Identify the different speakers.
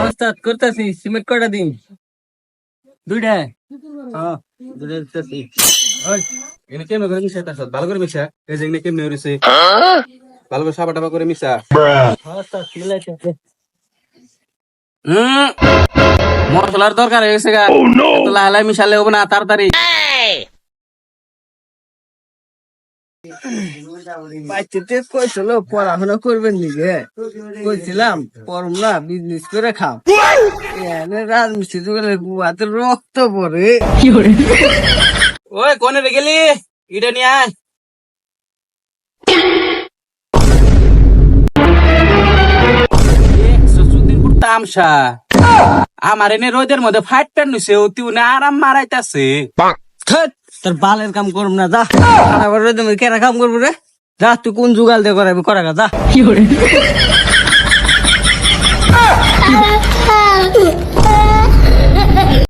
Speaker 1: ওস্তাদ করতেছি সিমেন্ট কয়টা দিন? দুইটা। হ্যাঁ, দুইটা দিতেছি।
Speaker 2: ওই এনে কেমন করে মিশা তার সাথে ভালো করে মিশা এই যে এনে কেমনে হইছে ভালো করে সাবা টাবা করে মিশা
Speaker 1: ওস্তাদ মিলাইতেছে।
Speaker 2: হুম মশলার দরকার হয়ে গেছে গা এত লাহালাই মিশালে হবে না তাড়াতাড়ি
Speaker 1: বাইতে কইছিল পড়াশোনা করবেন দিকে কইছিলাম পড়ম না বিজনেস করে খাও। এনে রাজমিস্ত্রি দোকানে গুয়াতে রক্ত পড়ে।
Speaker 2: ওই কোনে রে গেলি ইটা নিয়ে আয় সুদিনপুর তামসা আমার এনে রোদের মধ্যে ফাইট প্যান নিছে অতি উনি আরাম মারাইতাছে
Speaker 1: ধ্যাৎ, তোর বালের কাম করব না যা। আবার তুমি কেনা কাম করবো রে? যা তুই কোন যুগাল দিয়ে করাবি করা যা।